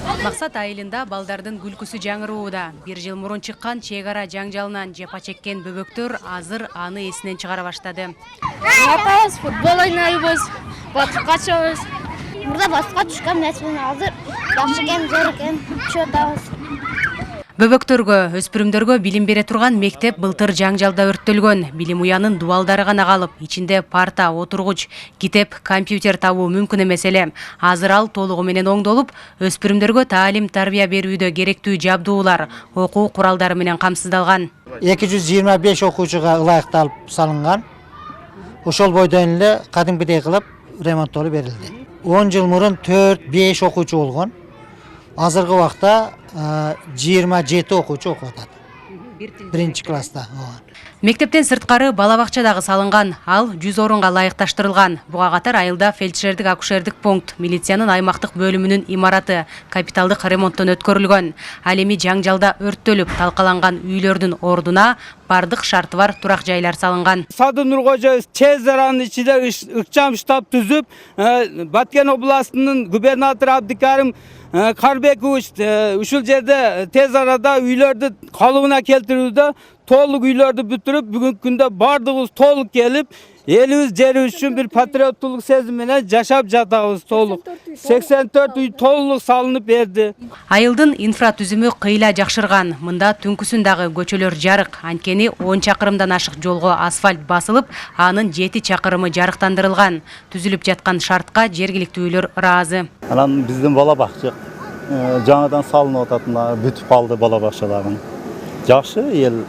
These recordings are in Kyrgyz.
Максат айылында балдардын күлкүсү жаңырууда. Бир жыл мурун чыккан чек ара жаңжалынан жапа чеккен бөбөктөр азыр аны эсинен чыгара баштады. Атабыз футбол ойнойбуз, батыкка чыгабыз. Мурда батыкка түшкөн эмесмин, азыр жакшы экен, зор экен, чыгабыз. Бөбөктөргө, өспүрүмдөргө билим бере турган мектеп былтыр жаңжалда өрттөлгөн. Билим уянын дубалдары гана калып, ичинде парта, отургуч, китеп, компьютер табуу мүмкүн эмес эле. Азыр ал толугу менен оңдолуп, өспүрүмдөргө таалим тарбия берүүдө керектүү жабдуулар, окуу куралдары менен камсыздалган. 225 окуучуга ылайыкталып салынган. Ошол бойдон эле кадимкидей кылып ремонттолуп берилди. 10 жыл мурун 4-5 окуучу болгон. Азыркы убакта 27 окуучу окуп атат. Биринчи класста. Мектептен сырткары бала бакча дагы салынган. Ал 100 орунга ылайыкташтырылган. Буга катар айылда фельдшердик акушердик пункт, милициянын аймактык бөлүмүнүн имараты капиталдык ремонттон өткөрүлгөн. Ал эми жаңжалда өрттөлүп талкаланган үйлөрдүн ордуна бардык шарты бар турак жайлар салынган. Сады Нуркожоев тез аранын ичинде ыкчам штаб түзүп, Баткен областынын губернатору Абдикарим Карбекович ушул жерде тез арада үйлөрдү калыбына келтирүүдө толук үйлөрдү бүтүрүп, бүгүнкү күндө бардыгыбыз толук келип, элибиз жерибиз үчүн бир патриоттулук сезими менен жашап жатабыз толук. 84 үй толук салынып берди. Айылдын инфра түзүмү кыйла жакшырган. Мында түнкүсүн дагы көчөлөр жарык. Анткени 10 чакырымдан ашык жолго асфальт басылып, анын 7 чакырымы жарыктандырылган. Түзүлүп жаткан шартка жергиликтүүлөр ыраазы. Анан биздин бала бакча жаңадан салынып атат, бүтүп калды бала бакчаларын. Жакшы, эл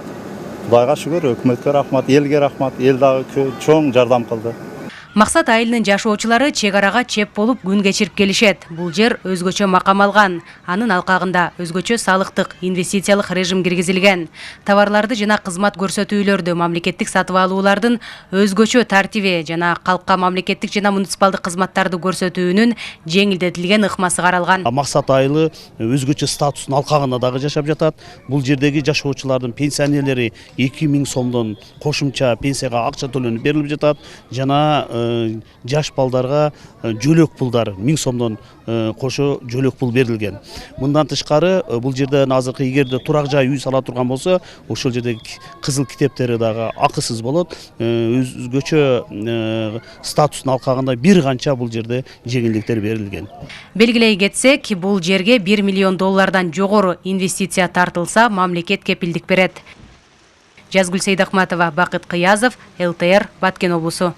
Кудайга шүгүр, өкмөткө рахмат, элге рахмат, эл дагы чоң жардам кылды. Максат айылынын жашоочулары чек арага чеп болуп күн кечирип келишет. Бул жер өзгөчө макам алган. Анын алкагында өзгөчө салыктык, инвестициялык режим киргизилген. Товарларды жана кызмат көрсөтүүлөрдү мамлекеттик сатып алуулардын өзгөчө тартиби жана калкка мамлекеттик жана муниципалдык кызматтарды көрсөтүүнүн жеңилдетилген ыкмасы каралган. Максат айылы өзгөчө статустун алкагында дагы жашап жатат. Бул жердеги жашоочулардын пенсионерлери 2000 сомдон кошумча пенсияга акча төлөнүп берилип жатат. Жана жаш балдарга жөлөк пулдар 1000 сомдон кошо жөлөк пул берилген. Мындан тышкары бул жерде азыркы эгерде турак жай үй сала турган болсо, ошол жердеги кызыл китептери дагы акысыз болот. Өзгөчө статустун алкагында бир канча бул жерде жеңилдиктер берилген. Белгилей кетсек, бул жерге 1 миллион доллардан жогору инвестиция тартылса, мамлекет кепилдик берет. Жазгүл Сейдахматова, Бакыт Кыязов, ЛТР, Баткен облусу.